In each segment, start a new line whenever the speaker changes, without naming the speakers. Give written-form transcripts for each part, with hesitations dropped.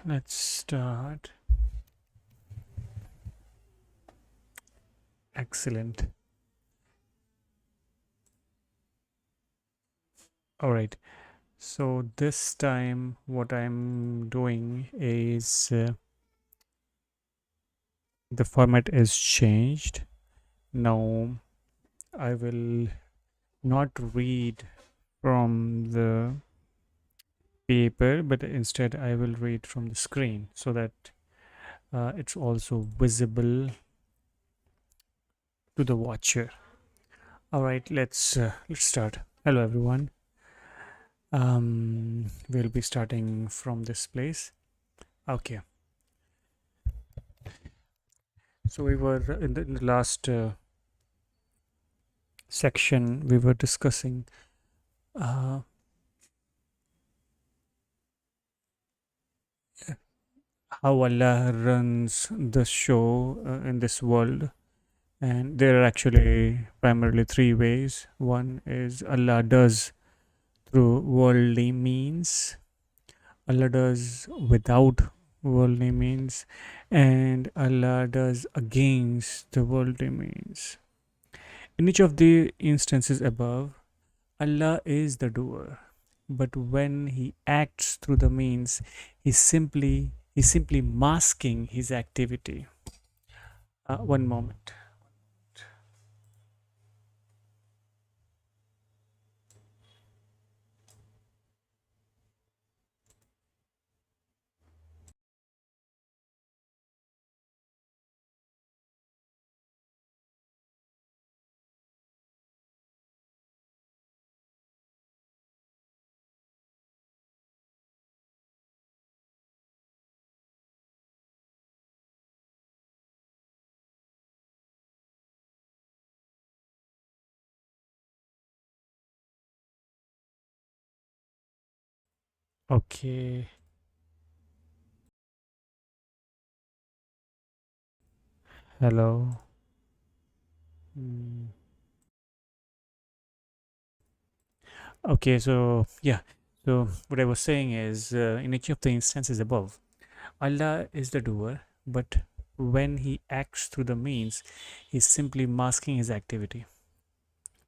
Let's start. Excellent. All right. So this time, what I'm doing is the format is changed. Now, I will not read from the paper, but instead, I will read from the screen so that it's also visible to the watcher. All right. Let's start. Hello, everyone. We'll be starting from this place. Okay. So we were in the last section. We were discussing uh, how Allah runs the show in this world, and there are actually primarily three ways. One is Allah does through worldly means. Allah does without worldly means, and Allah does against the worldly means. In each of the instances above, Allah is the doer, but when he acts through the means, he's simply masking his activity. One moment. Okay. Hello. Mm. Okay, so yeah. So what I was saying is, in each of the instances above, Allah is the doer, but when he acts through the means, he's simply masking his activity.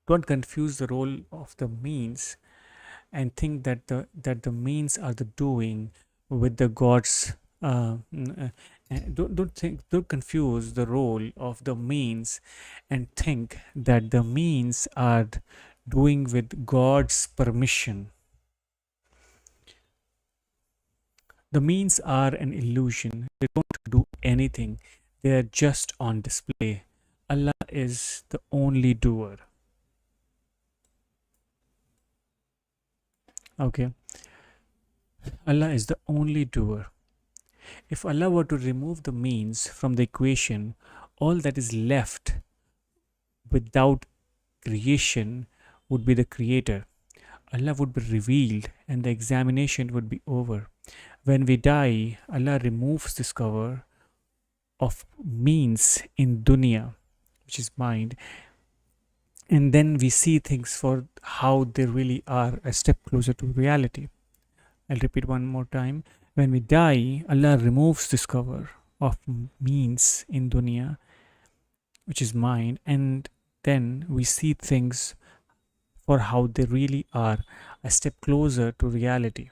Don't confuse the role of the means and think that the means are the doing with the gods. Don't confuse the role of the means and think that the means are doing with God's permission. The means are an illusion. They don't do anything. They are just on display. Allah is the only doer. Okay, Allah is the only doer. If Allah were to remove the means from the equation, all that is left without creation would be the creator. Allah would be revealed and the examination would be over. When we die, Allah removes this cover of means in dunya, which is mind, and then we see things for how they really are, a step closer to reality. I'll repeat one more time. When we die, Allah removes this cover of means in dunya, which is mind, and then we see things for how they really are, a step closer to reality.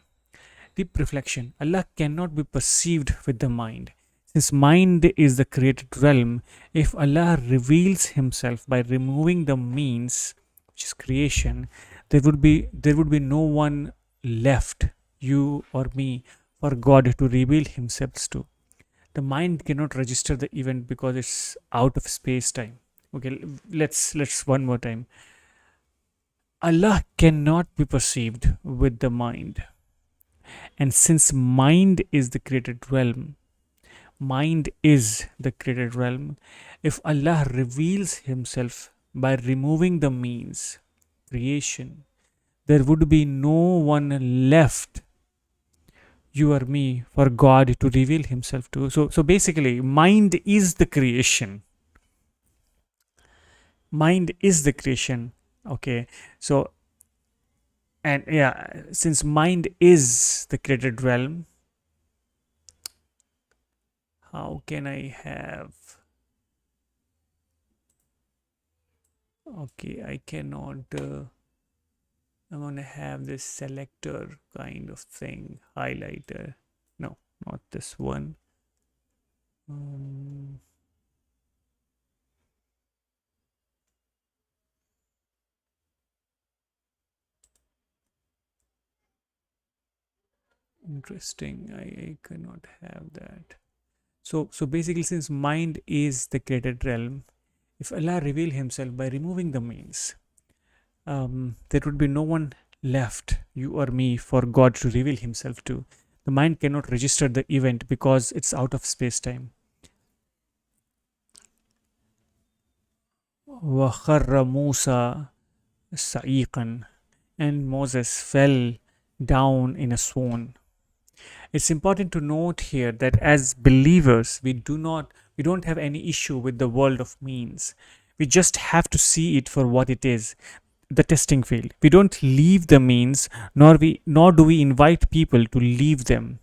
Deep reflection. Allah cannot be perceived with the mind. Since mind is the created realm, if Allah reveals himself by removing the means, which is creation, there would be no one left, you or me, for God to reveal himself to. The mind cannot register the event because it's out of space time. Okay, let's one more time. Allah cannot be perceived with the mind. And since mind is the created realm, if Allah reveals himself by removing the means, creation, there would be no one left, you or me, for God to reveal himself to. So basically, mind is the creation. Mind is the creation. Okay. So, and yeah, since mind is the created realm, How can I have? Okay, I cannot. I'm gonna have this selector kind of thing, highlighter. No, not this one. Um, Interesting. I cannot have that. So basically, since mind is the created realm, if Allah reveal Himself by removing the means, there would be no one left, you or me, for God to reveal Himself to. The mind cannot register the event because it's out of space time. وَخَرَّ مُوسَى سَعِيقًا, and Moses fell down in a swoon. It's important to note here that as believers, we don't have any issue with the world of means. We just have to see it for what it is, the testing field. We don't leave the means, nor do we invite people to leave them.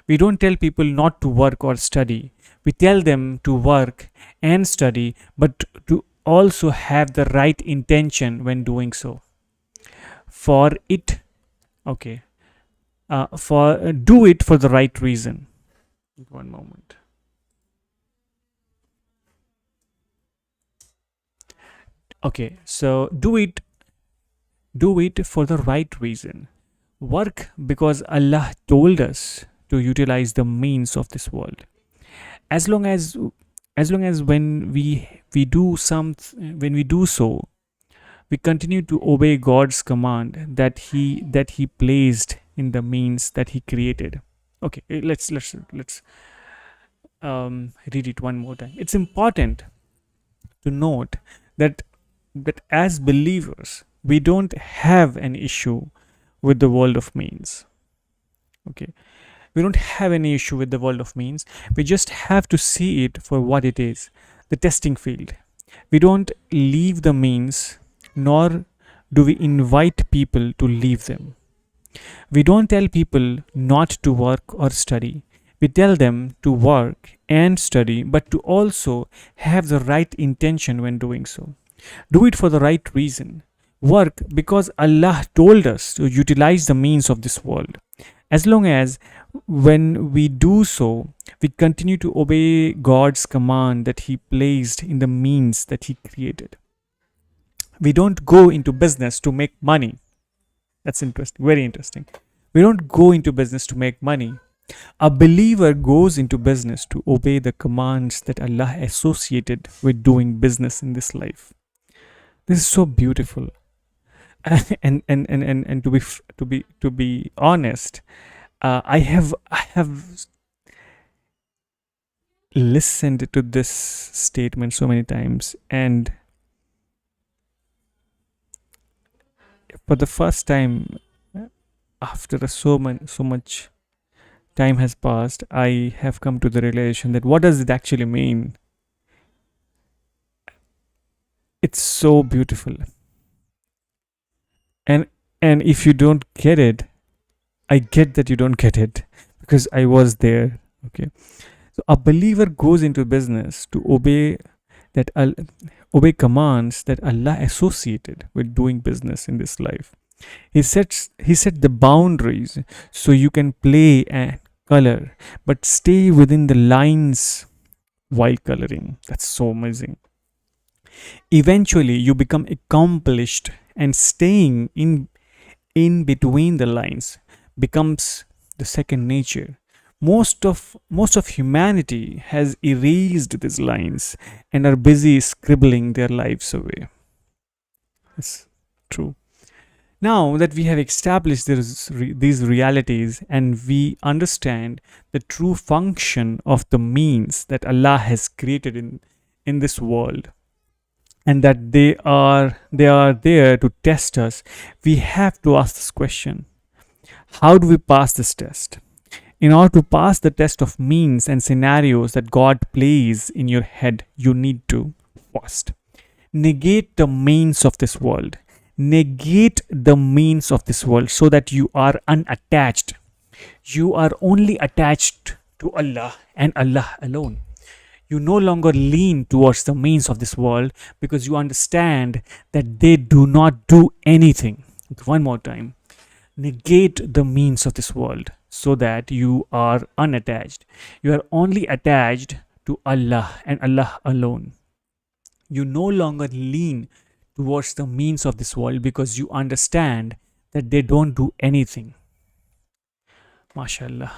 We don't tell people not to work or study. We tell them to work and study, but to also have the right intention when doing so. For it, okay, for do it for the right reason. One moment. Okay, so do it for the right reason. Work because Allah told us to utilize the means of this world. As long as when we do so, we continue to obey God's command that he placed in the means that He created. Okay, let's read it one more time. It's important to note that as believers we don't have an issue with the world of means. Okay, we don't have any issue with the world of means. We just have to see it for what it is, the testing field. We don't leave the means, nor do we invite people to leave them. We don't tell people not to work or study. We tell them to work and study, but to also have the right intention when doing so. Do it for the right reason. Work because Allah told us to utilize the means of this world. As long as when we do so, we continue to obey God's command that He placed in the means that He created. We don't go into business to make money. That's interesting, very interesting. We don't go into business to make money. A believer goes into business to obey the commands that Allah associated with doing business in this life. This is so beautiful. And to be honest, I have listened to this statement so many times, and for the first time, after so much time has passed, I have come to the realization that what does it actually mean? It's so beautiful. And if you don't get it, I get that you don't get it because I was there. Okay. So a believer goes into business to obey commands that Allah associated with doing business in this life. He set the boundaries so you can play and color, but stay within the lines while coloring. That's so amazing. Eventually, you become accomplished, and staying in between the lines becomes the second nature. Most of humanity has erased these lines and are busy scribbling their lives away. It's true. Now that we have established these realities and we understand the true function of the means that Allah has created in this world, and that they are there to test us, we have to ask this question: how do we pass this test? In order to pass the test of means and scenarios that God plays in your head, you need to first negate the means of this world. Negate the means of this world so that you are unattached. You are only attached to Allah and Allah alone. You no longer lean towards the means of this world because you understand that they do not do anything. One more time, negate the means of this world so that you are unattached. You are only attached to Allah and Allah alone. You no longer lean towards the means of this world because you understand that they don't do anything. MashaAllah.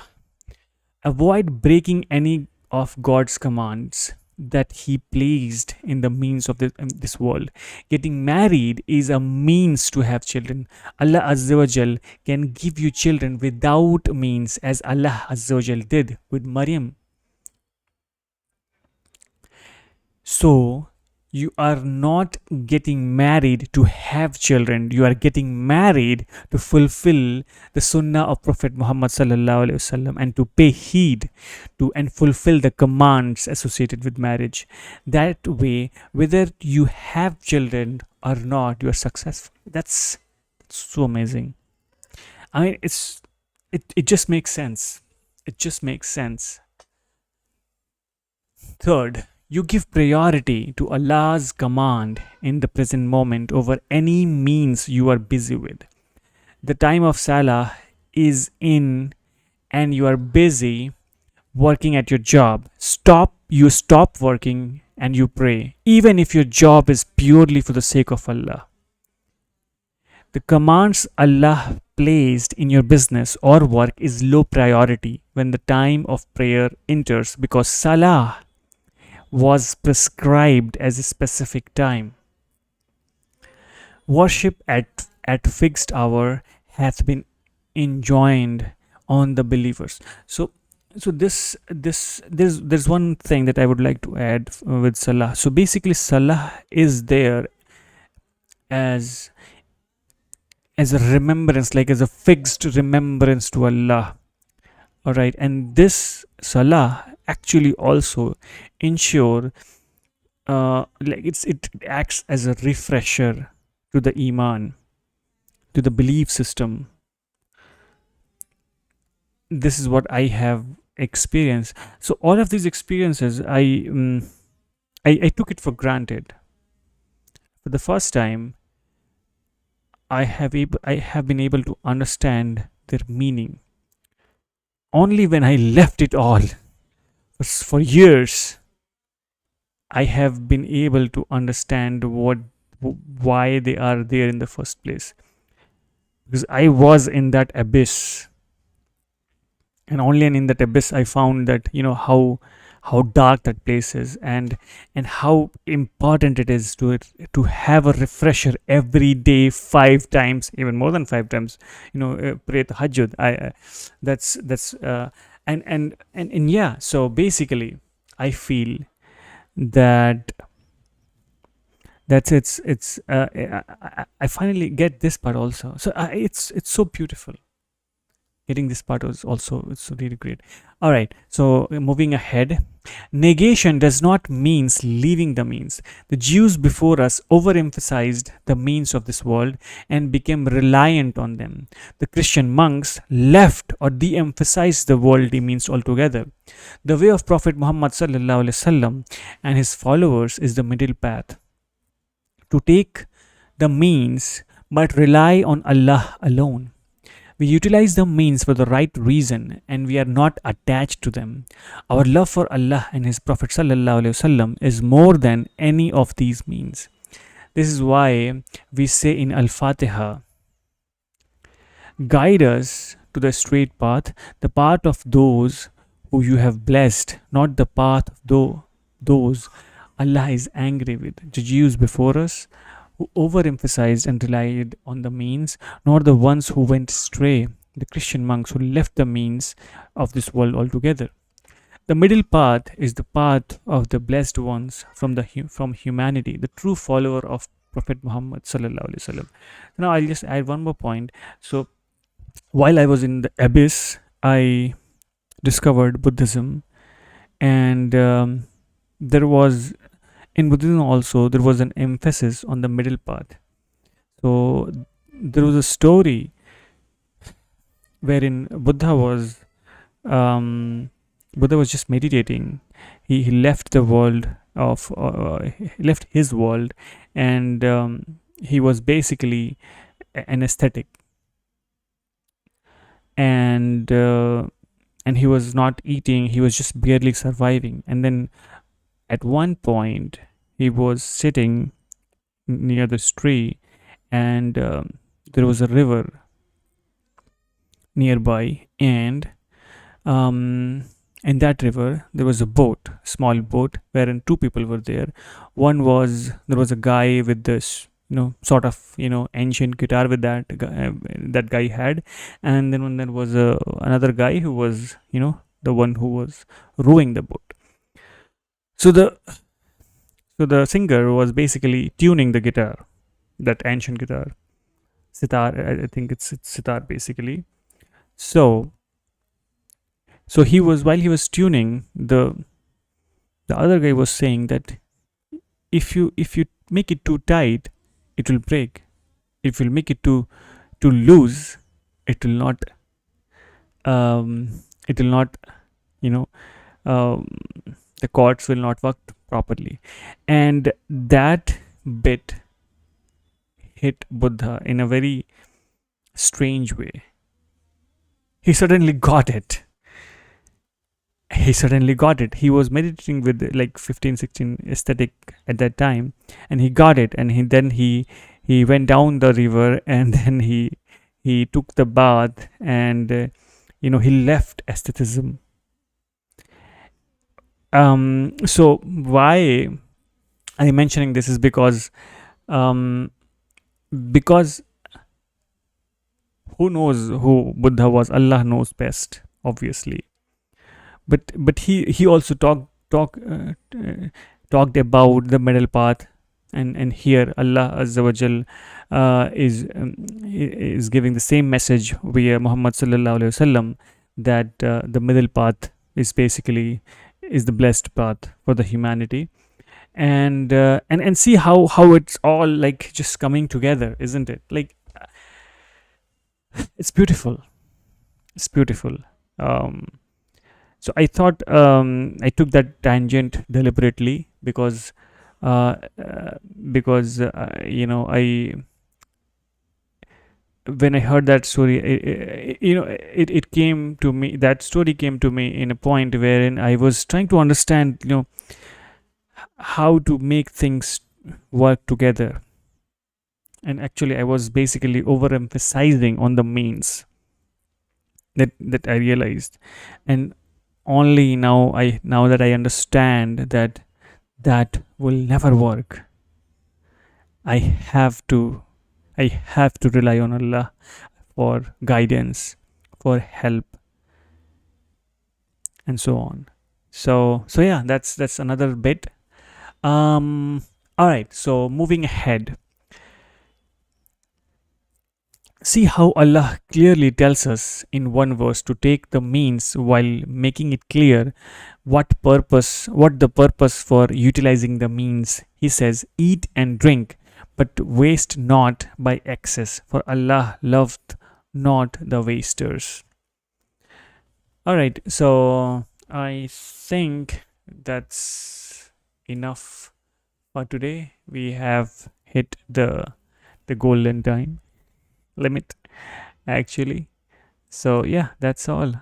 Avoid breaking any of God's commands that He placed in the means of this world. Getting married is a means to have children. Allah Azza wa Jal can give you children without means, as Allah Azza wa Jal did with Maryam. So, you are not getting married to have children. You are getting married to fulfill the sunnah of Prophet Muhammad sallallahu alaihi wasallam and to pay heed to and fulfill the commands associated with marriage. That way, whether you have children or not, you are successful. That's so amazing. I mean, it just makes sense. It just makes sense. Third, you give priority to Allah's command in the present moment over any means you are busy with. The time of Salah is in and you are busy working at your job. You stop working and you pray, even if your job is purely for the sake of Allah. The commands Allah placed in your business or work is low priority when the time of prayer enters because Salah was prescribed as a specific time. Worship at fixed hour hath been enjoined on the believers. So there's one thing that I would like to add with Salah. So basically, Salah is there as a remembrance, like as a fixed remembrance to Allah. All right, and this Salah actually also ensure like it acts as a refresher to the iman, to the belief system. This is what I have experienced. So all of these experiences, I took it for granted. For the first time, I have been able to understand their meaning only when I left it all. For years, I have been able to understand why they are there in the first place, because I was in that abyss, and only in that abyss I found that, how dark that place is, and how important it is to have a refresher every day, 5 times, even more than 5 times. Pray tahajjud. That's and yeah. So basically, I feel that I finally get this part also. So it's so beautiful. Getting this part was also, it's really great. All right, so moving ahead, negation does not means leaving the means. The Jews before us overemphasized the means of this world and became reliant on them. The Christian monks left or de-emphasized the worldly means altogether. The way of Prophet Muhammad sallallahu alaihi wasallam and his followers is the middle path, to take the means but rely on Allah alone. We utilize the means for the right reason and we are not attached to them. Our love for Allah and His Prophet ﷺ is more than any of these means. This is why we say in Al-Fatiha, guide us to the straight path, the path of those who you have blessed, not the path of those Allah is angry with. The Jews before us, who overemphasized and relied on the means, nor the ones who went astray, the Christian monks who left the means of this world altogether. The middle path is the path of the blessed ones from humanity, the true follower of Prophet Muhammad sallallahu alaihi wasallam. Now I'll just add one more point. So while I was in the abyss, I discovered Buddhism, and there was in Buddhism also there was an emphasis on the middle path. So there was a story wherein Buddha was Buddha was just meditating. He left the world of he left his world, and he was basically an aesthetic, and he was not eating. He was just barely surviving. And then at one point, he was sitting near this tree, and there was a river nearby, and um, in that river there was a boat, small boat, wherein two people were there. One was there was a guy with this, sort of, ancient guitar with that guy had, and then when there was another guy who was, the one who was rowing the boat. So the singer was basically tuning the guitar, that ancient guitar, sitar. I think it's sitar basically. So so he was, while he was tuning, the other guy was saying that if you make it too tight, it will break. If you make it too loose, it will not it will not, you know um, the chords will not work properly. And that bit hit Buddha in a very strange way. He suddenly got it. He was meditating with like 15, 16 aesthetic at that time, and he got it. And he went down the river, and then he took the bath, and he left aestheticism. So why I'm mentioning this is um because who knows who Buddha was? Allah knows best, obviously. But he also talked about the middle path. And here Allah Azza wa Jal is giving the same message via Muhammad sallallahu alaihi wasallam, that the middle path is basically is the blessed path for the humanity. And see how it's all like just coming together, isn't it? Like, it's beautiful. It's beautiful. um so I thought, I took that tangent deliberately, uh, uh, because I when I heard that story, it came to me. That story came to me in a point wherein I was trying to understand, how to make things work together. And actually, I was basically overemphasizing on the means, that I realized. And only now that I understand that that will never work. I have to I have to rely on Allah for guidance, for help, and so on. So yeah, that's another bit. All right. So moving ahead, see how Allah clearly tells us in one verse to take the means while making it clear what the purpose for utilizing the means. He says, eat and drink, but waste not by excess, for Allah loved not the wasters. All right, so I think that's enough for today. We have hit the golden time limit, actually. So yeah, that's all.